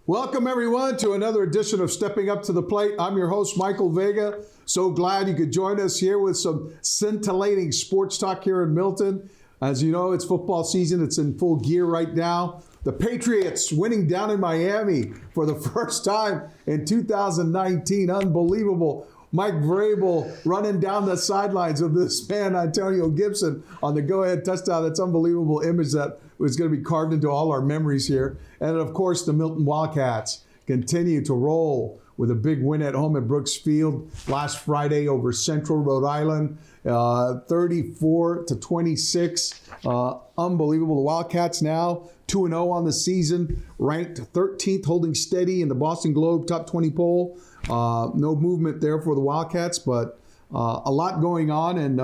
Welcome, everyone, to another edition of Stepping Up to the Plate. I'm your host, Michael Vega. So glad you could join us here with some scintillating sports talk here in Milton. As you know, it's football season. It's in full gear right now. The Patriots winning down in Miami for the first time in 2019. Unbelievable. Mike Vrabel running down the sidelines of this man, Antonio Gibson, on the go-ahead touchdown. That's unbelievable image that was going to be carved into all our memories here. And, of course, the Milton Wildcats continue to roll with a big win at home at Brooks Field last Friday over Central Rhode Island, 34-26. Unbelievable. The Wildcats now 2-0 on the season, ranked 13th, holding steady in the Boston Globe top 20 poll. No movement there for the Wildcats, but a lot going on, and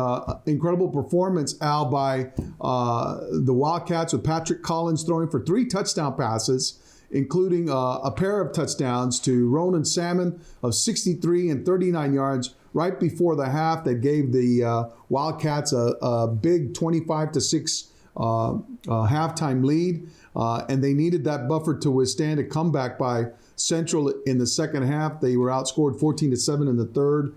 incredible performance, Al, by the Wildcats, with Patrick Collins throwing for 3 touchdown passes, including a pair of touchdowns to Ronan Salmon of 63 and 39 yards right before the half that gave the Wildcats a big 25-6 halftime lead, and they needed that buffer to withstand a comeback by Central in the second half. They were outscored 14-7 in the third,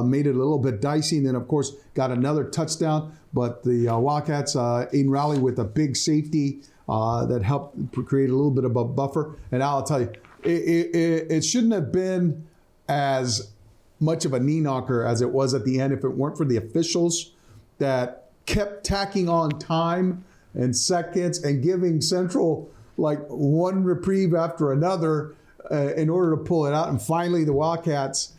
made it a little bit dicey, and then, of course, got another touchdown. But the Wildcats in rally with a big safety that helped create a little bit of a buffer. And I'll tell you, it shouldn't have been as much of a knee knocker as it was at the end if it weren't for the officials that kept tacking on time and seconds and giving Central like one reprieve after another in order to pull it out. And finally, the Wildcats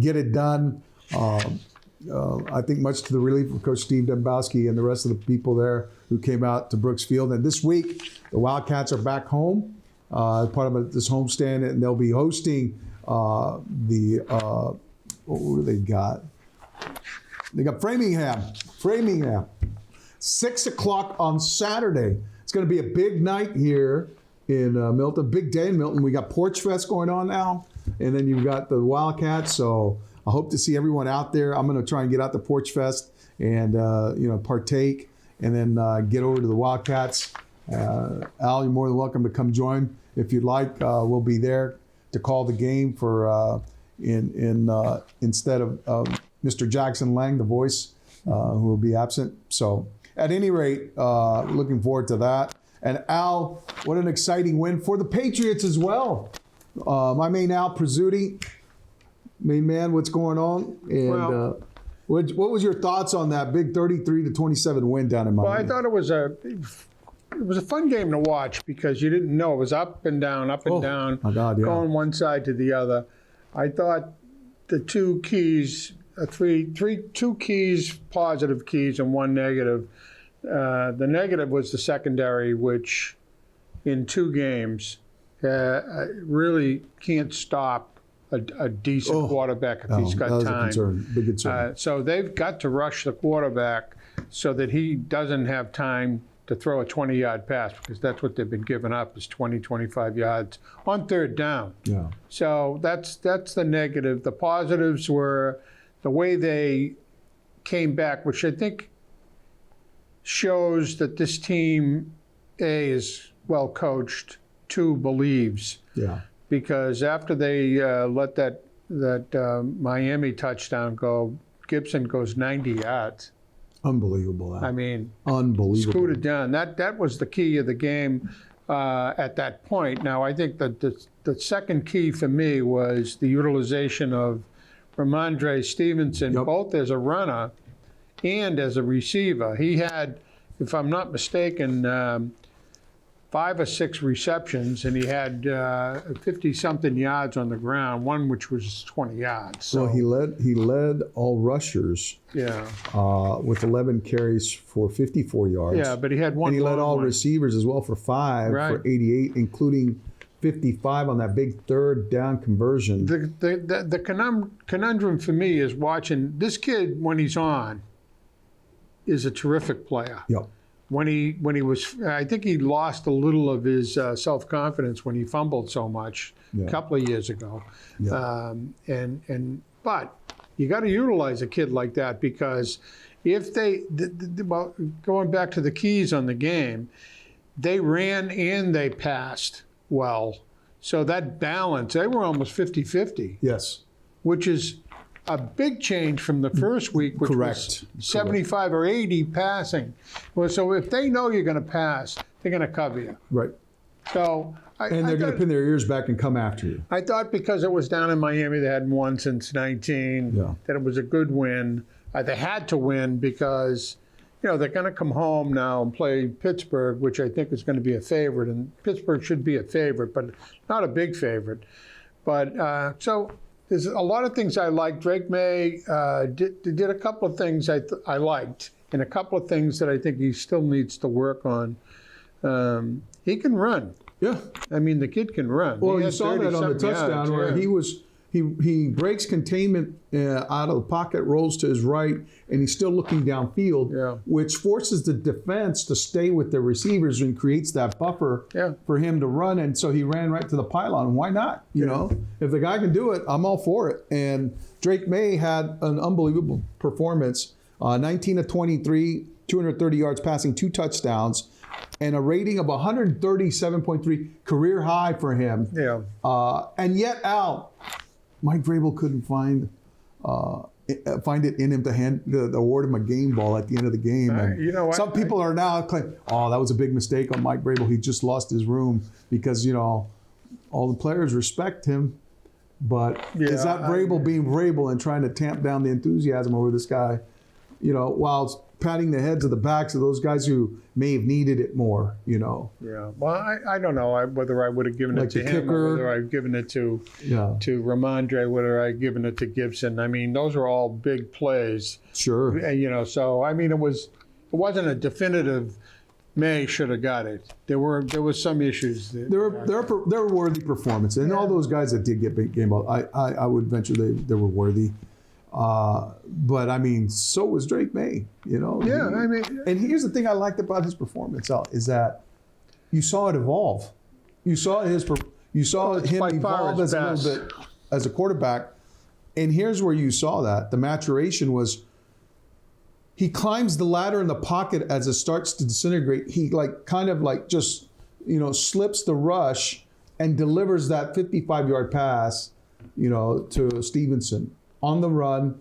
get it done. I think much to the relief of Coach Steve Dembowski and the rest of the people there who came out to Brooks Field. And this week, the Wildcats are back home, part of this homestand, and they'll be hosting what do they got? They got Framingham. 6 o'clock on Saturday. It's going to be a big night here in Milton, big day in Milton. We got Porch Fest going on now, and then you've got the Wildcats. So I hope to see everyone out there. I'm going to try and get out to Porch Fest and partake, and then get over to the Wildcats. Al, you're more than welcome to come join if you'd like. We'll be there to call the game for instead of Mr. Jackson Lang, the voice, who will be absent. So at any rate, looking forward to that. And Al, what an exciting win for the Patriots as well. My main Al Prizzuti, main man, what's going on? And what was your thoughts on that big 33-27 win down in Miami? Well, I thought it was a fun game to watch because you didn't know. It was up and down, down, my God, yeah. Going one side to the other. I thought the two keys, two keys, positive keys, and one negative. The negative was the secondary, which in 2 games really can't stop a decent quarterback if he's got time. Big concern. So they've got to rush the quarterback so that he doesn't have time to throw a 20-yard pass, because that's what they've been giving up, is 20, 25 yards on third down. Yeah. So that's the negative. The positives were the way they came back, which I think shows that this team, A, is well coached, 2, believes. Yeah. Because after they let that Miami touchdown go, Gibson goes 90 yards. Unbelievable. I mean, unbelievable. Scooted down. That was the key of the game at that point. Now, I think that the second key for me was the utilization of Ramondre Stevenson, both as a runner and as a receiver. He had, if I'm not mistaken, 5 or 6 receptions, and he had 50-something yards on the ground, one which was 20 yards. So he led all rushers. Yeah. With 11 carries for 54 yards. Yeah, but he had one. And he led all receivers as well for 5 for 88, including 55 on that big third down conversion. The conundrum for me is watching this kid when he's on is a terrific player. Yep. When he was, I think he lost a little of his self-confidence when he fumbled so much a couple of years ago. Yeah. But you got to utilize a kid like that, because if they, well, going back to the keys on the game, they ran and they passed well. So that balance, they were almost 50-50, Yes. which is a big change from the first week, which Correct. was 75 or 80 passing. Well, so if they know you're going to pass, they're going to cover you. Right. So And they're going to pin their ears back and come after you. I thought because it was down in Miami, they hadn't won since 19, Yeah. that it was a good win. They had to win because, they're going to come home now and play Pittsburgh, which I think is going to be a favorite. And Pittsburgh should be a favorite, but not a big favorite. But so there's a lot of things I like. Drake May did a couple of things I liked, and a couple of things that I think he still needs to work on. He can run. Yeah. I mean, the kid can run. Well, you saw that on the touchdown where he breaks containment out of the pocket, rolls to his right, and he's still looking downfield, which forces the defense to stay with the receivers and creates that buffer for him to run. And so he ran right to the pylon. Why not? You know, if the guy can do it, I'm all for it. And Drake May had an unbelievable performance, 19 of 23, 230 yards passing, 2 touchdowns, and a rating of 137.3, career high for him. Yeah. And yet, Al, Mike Vrabel couldn't find it in him to award him a game ball at the end of the game. And you know what? Some people are now claiming, oh, that was a big mistake on Mike Vrabel. He just lost his room because, all the players respect him. But is that Vrabel being Vrabel and trying to tamp down the enthusiasm over this guy, while patting the heads of the backs of those guys who may have needed it more, Yeah. Well, I don't know whether I would have given it to him kicker, or whether I've given it to Ramondre, whether I've given it to Gibson. I mean, those are all big plays. Sure. So I mean, it wasn't a definitive May should have got it. There was some issues. There were worthy performances, and all those guys that did get big game ball, I would venture they were worthy. But I mean, so was Drake May, Yeah, I mean, and here's the thing I liked about his performance, Al, is that you saw it evolve. You saw him evolve as a little bit as a quarterback, and here's where you saw that the maturation was. He climbs the ladder in the pocket as it starts to disintegrate. He just slips the rush and delivers that 55-yard pass, to Stevenson on the run,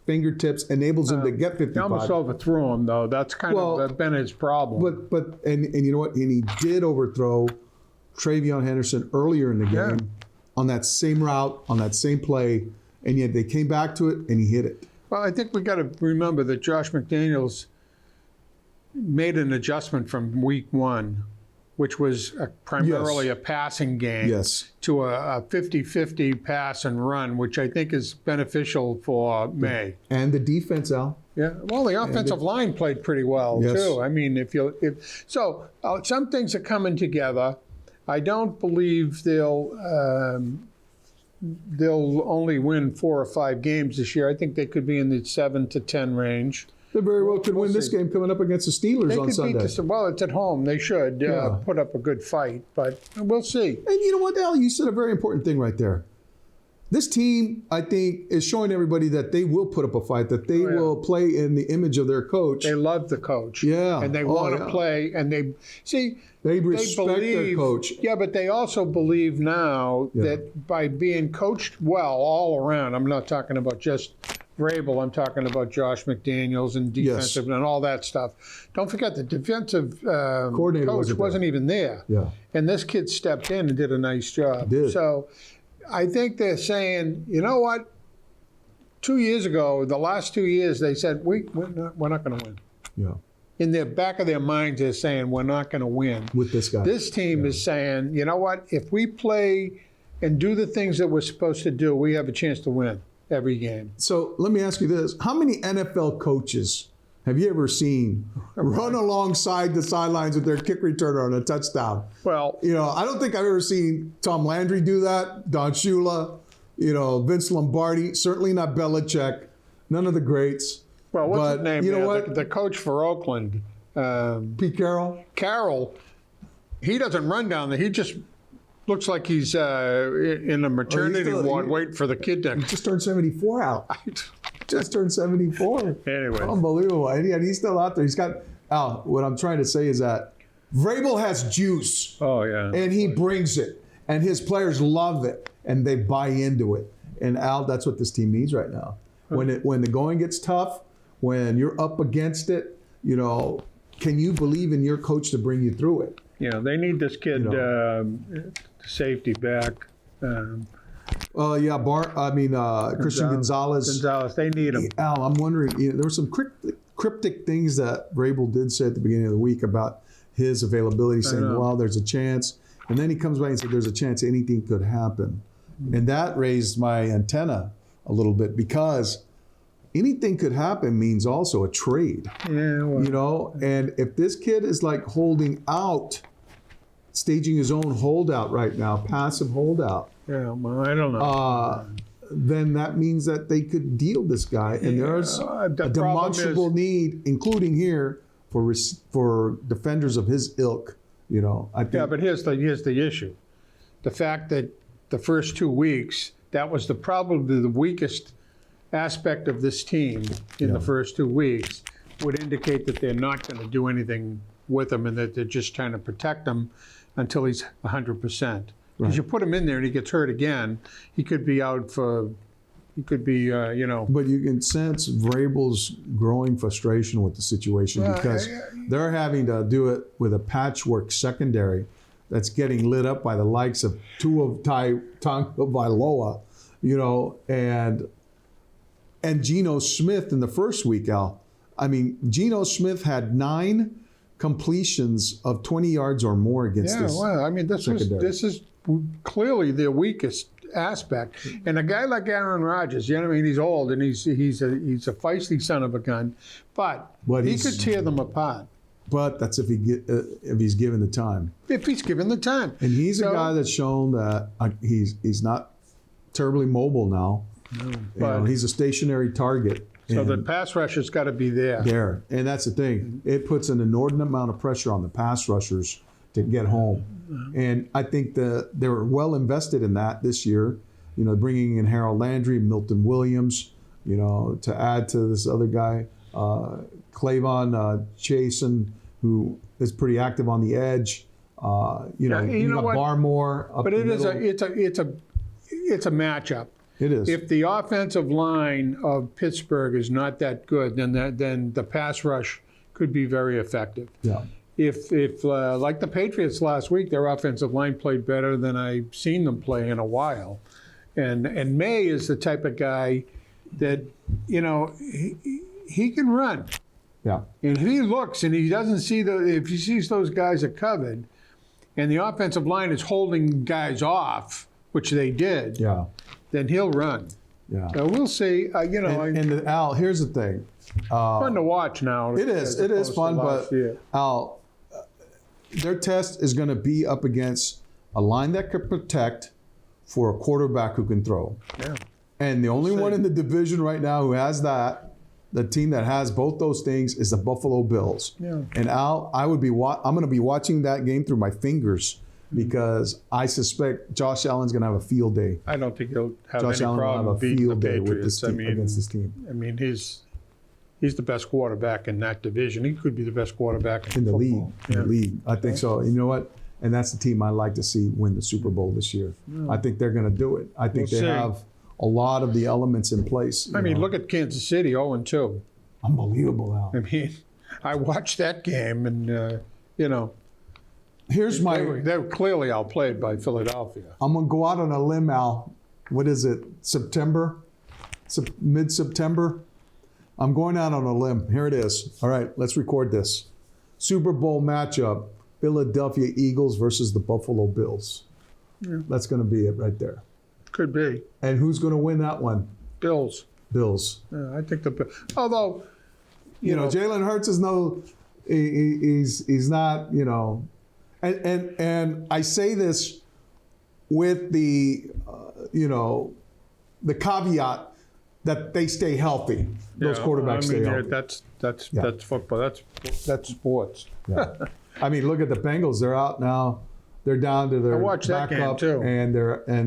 fingertips, enables him to get 55. He almost overthrew him, though. That's kind of been his problem. But you know what? And he did overthrow Travion Henderson earlier in the game on that same route, on that same play, and yet they came back to it and he hit it. Well, I think we got to remember that Josh McDaniels made an adjustment from week 1, which was primarily a passing game, to a 50-50 pass and run, which I think is beneficial for May. And the defense, Al. Yeah, well, the offensive line played pretty well too. I mean, some things are coming together. I don't believe they'll only win 4 or 5 games this year. I think they could be in the 7 to 10 range. They very well could win this game coming up against the Steelers on Sunday. Well, it's at home. They should put up a good fight, but we'll see. And you know what, Al? You said a very important thing right there. This team, I think, is showing everybody that they will put up a fight, that they will play in the image of their coach. They love the coach. Yeah. And they want to play, and they respect their coach. Yeah, but they also believe now that by being coached well all around, I'm not talking about just Vrabel, I'm talking about Josh McDaniels and defensive and all that stuff. Don't forget the defensive coordinator coach wasn't even there. Yeah. And this kid stepped in and did a nice job. Did. So I think they're saying, you know what? 2 years ago, the last 2 years, they said, we're not going to win. Yeah. In the back of their minds, they're saying, we're not going to win. With this guy. This team is saying, you know what? If we play and do the things that we're supposed to do, we have a chance to win every game. So let me ask you this. How many NFL coaches have you ever seen run alongside the sidelines with their kick returner on a touchdown? Well, I don't think I've ever seen Tom Landry do that, Don Shula, Vince Lombardi, certainly not Belichick, none of the greats. Well, what's his name? The coach for Oakland. Pete Carroll? Carroll, he doesn't run down there. He just looks like he's in a maternity ward waiting for the kid to... He just turned 74 out. Just turned 74. Anyway. Unbelievable. And he's still out there. He's got... Al, what I'm trying to say is that Vrabel has juice. Oh, yeah. And he brings it. and his players love it, and they buy into it. And Al, that's what this team needs right now. When the going gets tough, when you're up against it, can you believe in your coach to bring you through it? They need this kid safety back. Christian Gonzalez. They need him. Al, I'm wondering, there were some cryptic things that Vrabel did say at the beginning of the week about his availability, saying, well, there's a chance. And then he comes back and said, there's a chance anything could happen. And that raised my antenna a little bit, because anything could happen means also a trade. Yeah, well, and if this kid is like holding out, staging his own holdout right now, passive holdout. Yeah, well, I don't know. Then that means that they could deal this guy, and there's a demonstrable need, including here, for defenders of his ilk. I think. Yeah, but here's the issue: the fact that the first 2 weeks, that was probably the weakest aspect of this team in the first 2 weeks, would indicate that they're not going to do anything with him, and that they're just trying to protect him until he's 100%. Because you put him in there and he gets hurt again, he could be out for, But you can sense Vrabel's growing frustration with the situation, because they're having to do it with a patchwork secondary that's getting lit up by the likes of Tua Tagovailoa, and Geno Smith in the first week, Al. I mean, Geno Smith had 9 completions of 20 yards or more against this. Yeah, well, I mean, this is clearly their weakest aspect. And a guy like Aaron Rodgers, he's old and he's a feisty son of a gun, but he could tear them apart. But that's if he's given the time. If he's given the time. And he's a guy that's shown that he's not terribly mobile now. But he's a stationary target. So the pass rush has got to be there. And that's the thing. It puts an inordinate amount of pressure on the pass rushers to get home. And I think they were well invested in that this year, bringing in Harold Landry, Milton Williams, to add to this other guy, Clavon Chasen, who is pretty active on the edge. You got Barmore up but the middle. It's a matchup. It is. If the offensive line of Pittsburgh is not that good, then the pass rush could be very effective. Yeah. If like the Patriots last week, their offensive line played better than I've seen them play in a while, and May is the type of guy that he can run. Yeah. And if he looks and he doesn't see if he sees those guys are covered, and the offensive line is holding guys off, which they did. Yeah. Then he'll run. Yeah. So we'll see. And Al, here's the thing. Fun to watch now. It is. It is fun, but Al, their test is going to be up against a line that could protect for a quarterback who can throw. Yeah. And the only one in the division right now who has that, the team that has both those things, is the Buffalo Bills. Yeah. And Al, I'm going to be watching that game through my fingers, because I suspect Josh Allen's going to have a field day. I don't think he'll have Josh any Allen problem will have a beating the field day with Patriots. this team, against this team. I mean, he's the best quarterback in that division. He could be the best quarterback in the football. league. In the league, I think so. You know what? And that's the team I like to see win the Super Bowl this year. I think they're going to do it. I think they have a lot of the elements in place. I mean, look at Kansas City, 0-2. Unbelievable, Al. I mean, I watched that game, and here's my. They were clearly outplayed by Philadelphia. I'm going to go out on a limb, Al. What is it? September? Mid-September? I'm going out on a limb. Here it is. All right, let's record this. Super Bowl matchup: Philadelphia Eagles versus the Buffalo Bills. Yeah. That's going to be it right there. Could be. And who's going to win that one? Bills. Yeah, I think the Bills. Although, Jalen Hurts is he's not, and I say this with the the caveat that they stay healthy. Those quarterbacks stay healthy. That's football. That's sports. Yeah. I mean, look at the Bengals. They're out now. They're down to their backup, and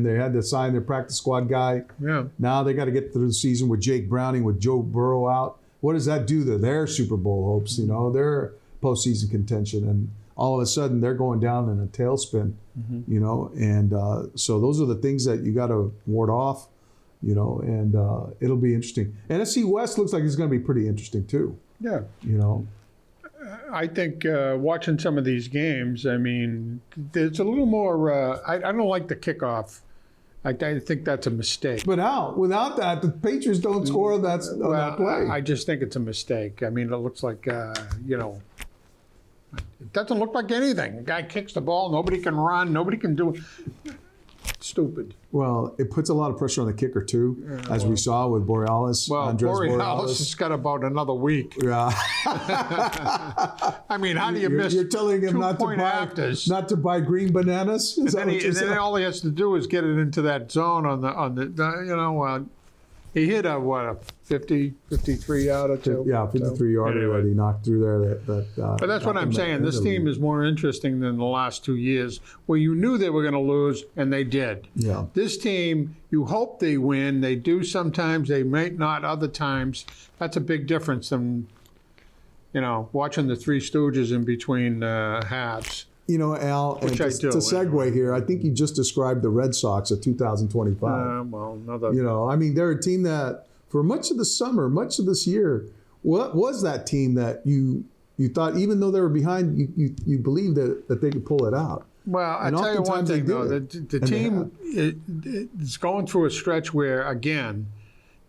they had to sign their practice squad guy. Yeah. Now they got to get through the season with Jake Browning, with Joe Burrow out. What does that do to their Super Bowl hopes? Their postseason contention. And all of a sudden they're going down in a tailspin, you know, and so those are the things that you got to ward off, you know, and it'll be interesting. NFC West looks like it's going to be pretty interesting too. Yeah. You know, I think watching some of these games, I mean, there's a little more. I don't like the kickoff. I think that's a mistake. but without that, the Patriots don't score on that play. I just think it's a mistake. I mean, it looks like, you know, it doesn't look like anything. The guy kicks the ball. Nobody can run. Nobody can do it. Stupid. Well, it puts a lot of pressure on the kicker too, as we saw with Borealis. Well, Andres Borealis has got about another week. Yeah. I mean, how do you miss? You're telling him not to buy green bananas. Is that what you're saying? Then all he has to do is get it into that zone on the you know. He hit a 53 yarder too. Yeah, 53 yarder anyway. that he knocked through there. But that's what I'm saying. This team is more interesting than the last 2 years, where you knew they were going to lose, and they did. Yeah. This team, you hope they win. They do sometimes. They might not other times. That's a big difference than, you know, watching the Three Stooges in between halves. You know, Al, and to segue here, I think you just described the Red Sox of 2025. Well, another. You know, I mean, they're a team that for much of the summer, much of this year, what was that team that you thought, even though they were behind, you believed that they could pull it out? Well, I tell you one thing, though. The team is going through a stretch where, again,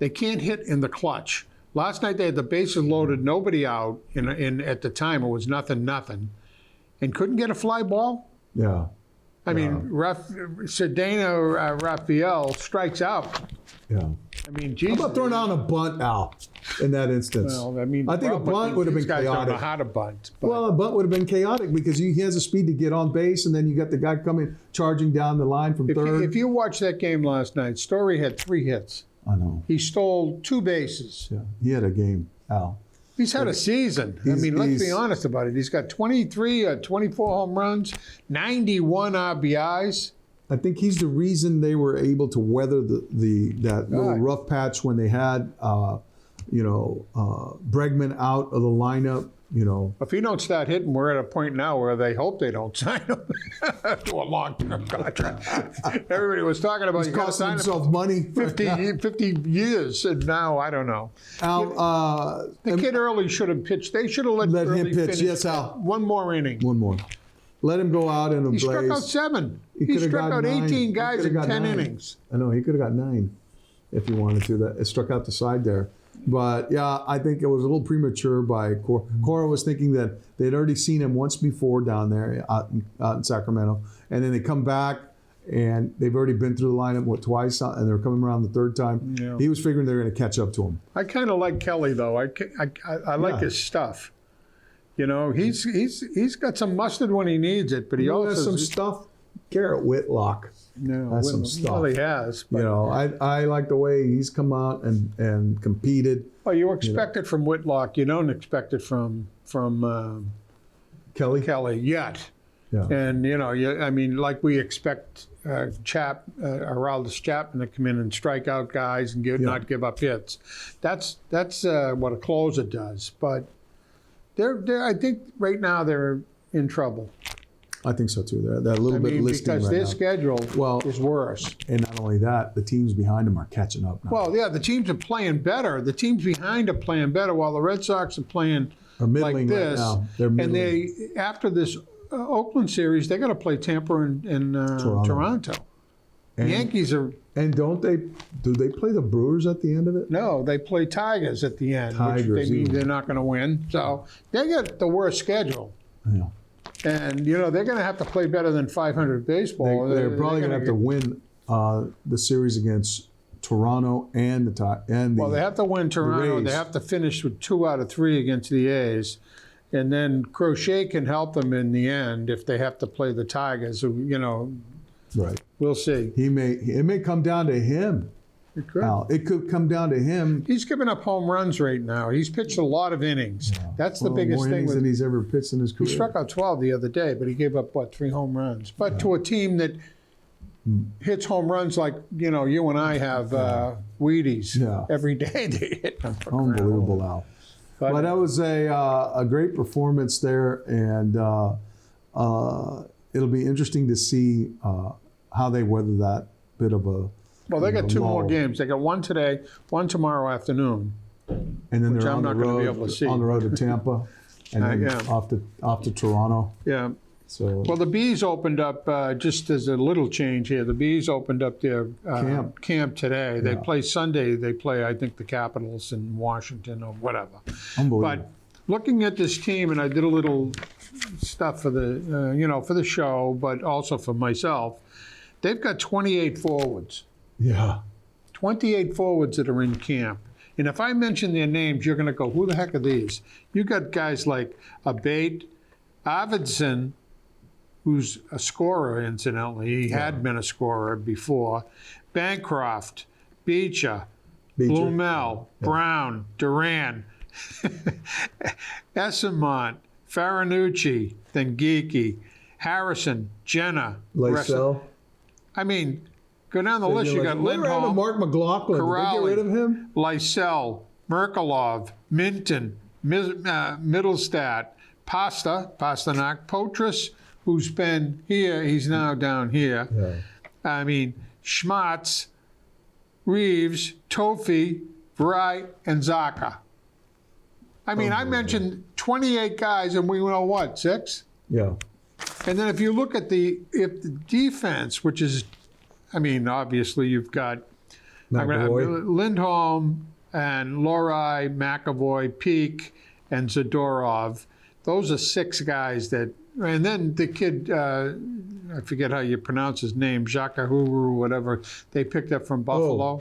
they can't hit in the clutch. Last night they had the bases loaded, nobody out. At the time, it was nothing. And couldn't get a fly ball? Yeah. I mean, Cedeno Raphael strikes out. Yeah. I mean, Jesus. How about throwing down a bunt, Al, in that instance? Well, I mean, I think a bunt would have been chaotic. Guys don't know chaotic. how to bunt. But. Well, a bunt would have been chaotic because he has the speed to get on base, and then you got the guy coming charging down the line from third. If you watched that game last night, Story had 3 hits. I know. He stole 2 bases. Yeah, he had a game, Al. He's had a season. I mean, let's be honest about it. He's got 23 or 24 home runs, 91 RBIs. I think he's the reason they were able to weather that little rough patch when they had, Bregman out of the lineup. You know, if he don't start hitting, we're at a point now where they hope they don't sign him to a long-term contract. Everybody was talking about he's costing himself money. 50 years, and now I don't know. Al, the kid early should have pitched. They should have let him pitch. Finish. Yes, Al. One more inning. One more. Let him go out in a blaze. He struck out 7. He struck out 18 guys in 10 innings. I know, he could have got 9 if he wanted to. It struck out the side there. But, yeah, I think it was a little premature by Cora. Cora was thinking that they'd already seen him once before down there out in Sacramento. And then they come back, and they've already been through the lineup, twice, and they're coming around the third time. Yeah. He was figuring they were going to catch up to him. I kind of like Kelly, though. I like his stuff. You know, he's got some mustard when he needs it, but he also has some stuff. Garrett Whitlock. No, that's some stuff. Well, he has. But, you know, I like the way he's come out and competed. Well, you expect it from Whitlock. You don't expect it from Kelly yet. Yeah. And I mean, like we expect Aroldis Chapman to come in and strike out guys and not give up hits. That's what a closer does. But I think right now they're in trouble. I think so too. They're a little bit listing because right their now. Schedule is worse. And not only that, the teams behind them are catching up now. Well, yeah, the teams are playing better. The teams behind are playing better, while the Red Sox are playing like this. Right now. They're middling. And after this Oakland series, they're going to play Tampa and Toronto. And, Yankees are. And do they play the Brewers at the end of it? No, they play Tigers at the end, which they mean they're not going to win. So they got the worst schedule. Yeah. And, they're going to have to play better than 500 baseball. They're probably going to have to win the series against Toronto and Well, they have to win Toronto. They have to finish with 2 out of 3 against the A's. And then Crochet can help them in the end if they have to play the Tigers, Right. We'll see. It may come down to him. It could. Al, it could come down to him. He's giving up home runs right now. He's pitched a lot of innings. Yeah. That's the biggest more thing. Innings than he's ever pitched in his career. He struck out 12 the other day, but he gave up 3 home runs. But to a team that hits home runs like you and I have Wheaties every day, they hit them. Unbelievable, Al. But that was a great performance there, and it'll be interesting to see how they weather that bit of a. Well, they got two more lull. games. They got one today, one tomorrow afternoon. And then which they're I'm on the not gonna be road able to see. on the road to Tampa, and then yeah. off to Toronto. Yeah. So Well, the Bees opened up, just as a little change here, the Bees opened up their camp today. They Yeah. play Sunday. They play, I think, the Capitals in Washington or whatever. unbelievable. But looking at this team, and I did a little stuff for the, for the show, but also for myself, they've got 28 forwards. Yeah. 28 forwards that are in camp. And if I mention their names, you're going to go, who the heck are these? You got guys like Abate, Arvidsson, who's a scorer, incidentally. He had been a scorer before. Bancroft, Beecher, Blumel, Brown, Duran, Essamont, Faranucci, then Geeky, Harrison, Jenna, Lysell. I mean, go down the list. You got Lindholm, Mark McLaughlin. Did they get rid of him? Lysell, Merkelov, Minton, Middlestat, Pasternak, Poitras, who's been here, he's now down here. Yeah. I mean, Schmatz, Reeves, Toffee, Vry, and Zaka. I mean, I mentioned 28 guys, and we know what, 6? Yeah. And then if you look at the defense, which is, I mean, obviously you've got Lindholm and Lohrei, McAvoy, Peak, and Zadorov. Those are 6 guys that, and then the kid, I forget how you pronounce his name, Jakahuru, whatever, they picked up from Buffalo.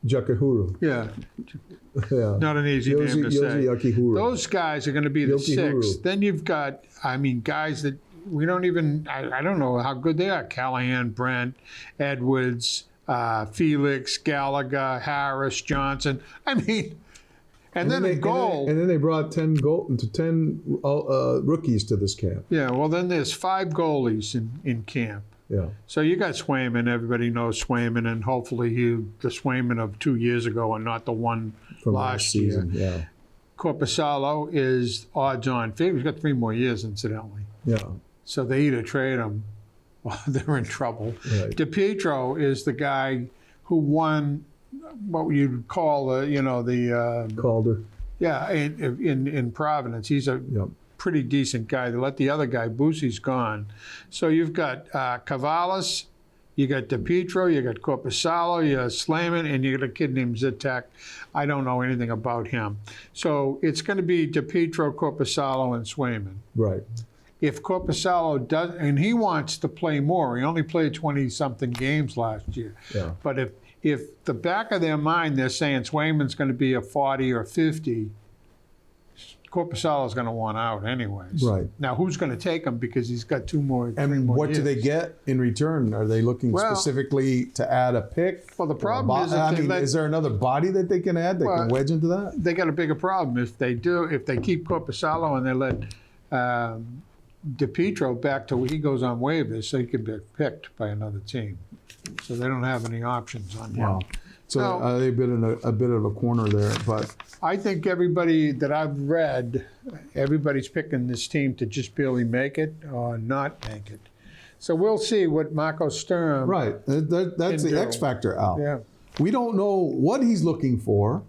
Jakahuru. Yeah, Yeah. not an easy name to say. Yakihuru. Those guys are going to be the Yokihuru. 6. Then you've got, I mean, guys that we don't even, I don't know how good they are. Callahan, Brent, Edwards, Felix, Gallagher, Harris, Johnson. I mean, and then in goal. And then they brought 10 rookies to this camp. Yeah, well, then there's 5 goalies in camp. Yeah. So you got Swayman. Everybody knows Swayman, and hopefully the Swayman of 2 years ago and not the one From last season. year. Yeah. Korpisalo is odds-on favorite. He's got 3 more years, incidentally. Yeah. So they either trade him or they're in trouble. Right. DiPietro is the guy who won what you'd call the Calder. in Providence. He's a Yep. pretty decent guy. They let the other guy, Boosie's gone. So you've got Cavalis, you got DiPietro, you got Korpisalo, you got Slayman, and you got a kid named Zitek. I don't know anything about him. So it's going to be DiPietro, Korpisalo, and Swayman. Right. If Korpisalo does, and he wants to play more, he only played 20-something games last year. Yeah. But if the back of their mind they're saying Swayman's going to be a 40 or 50, Korpisalo's going to want out anyways. Right. Now, who's going to take him because he's got 3 more And what do they years. get in return? Are they looking Well- specifically to add a pick? Well, the Or a problem is if they let- is there another body that they can add that Well- can wedge into that? They got a bigger problem if they keep Korpisalo and they let DiPietro back to he goes on waivers so he can be picked by another team. So they don't have any options on him. Wow. So No. they've been in a bit of a corner there, but I think everybody that I've read, everybody's picking this team to just barely make it or not make it. So we'll see what Marco Sturm. right. That's Can the do. X factor, Al. Yeah. We don't know what he's looking for.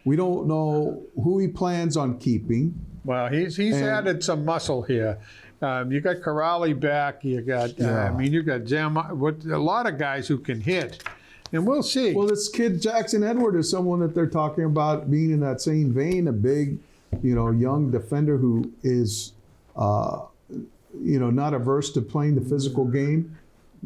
We don't know who he plans on keeping. Well, he's added some muscle here. You got Corrali back. You got you got a lot of guys who can hit, and we'll see. Well, this kid Jackson Edward is someone that they're talking about being in that same vein, a big, young defender who is, not averse to playing the physical game.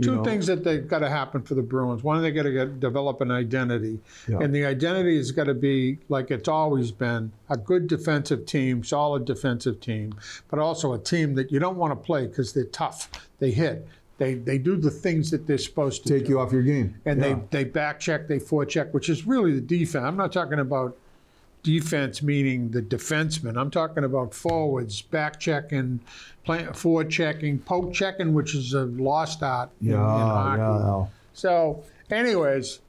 Two things that they've got to happen for the Bruins. One, they got to develop an identity. Yeah. And the identity has got to be, like it's always been, a good defensive team, solid defensive team, but also a team that you don't want to play because they're tough. They hit. They do the things that they're supposed to Take do. you off your game. And Yeah. they back check, they forecheck, which is really the defense. I'm not talking about defense meaning the defenseman. I'm talking about forwards, back checking, forward checking, poke checking, which is a lost art in hockey. Yeah. So, anyways,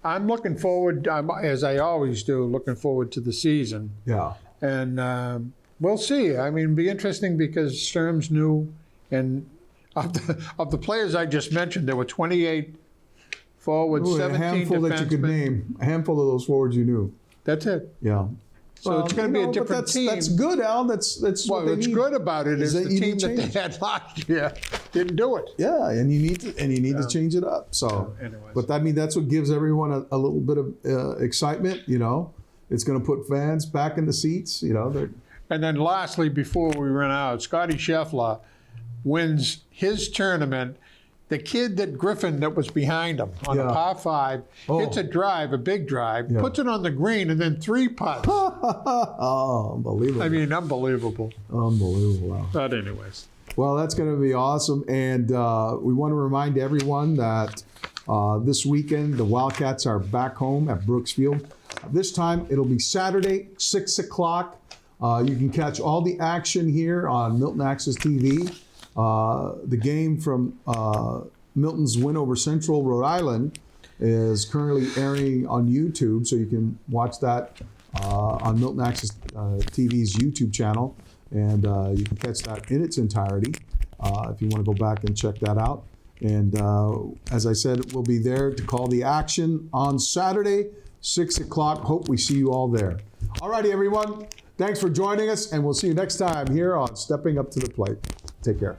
I'm looking forward, as I always do, looking forward to the season. Yeah. And we'll see. I mean, it'll be interesting because Sturm's new. And of the players I just mentioned, there were 28 forwards, Ooh, 17 a handful that you could defensemen. name. A handful of those forwards you knew. That's it. Yeah. So it's going to be a different team. That's good, Al. That's what they What's need. good about it is that the you team need that they change. had last year didn't do it. Yeah, and you need to change it up. So, anyways. but I mean, that's what gives everyone a little bit of excitement. You know, it's going to put fans back in the seats. You know, And then lastly, before we run out, Scotty Scheffler wins his tournament. The kid that was behind him on a par 5 hits a drive, a big drive, puts it on the green, and then 3 putts. oh, unbelievable! I mean, unbelievable. Unbelievable. Al. But anyways. Well, that's going to be awesome. And we want to remind everyone that this weekend, the Wildcats are back home at Brooks Field. This time, it'll be Saturday, 6 o'clock. You can catch all the action here on Milton Access TV. The game from Milton's win over Central Rhode Island is currently airing on YouTube, so you can watch that on Milton Access TV's YouTube channel. And you can catch that in its entirety if you want to go back and check that out. And as I said, we'll be there to call the action on Saturday, 6 o'clock. Hope we see you all there. All righty, everyone. Thanks for joining us, and we'll see you next time here on Stepping Up to the Plate. Take care.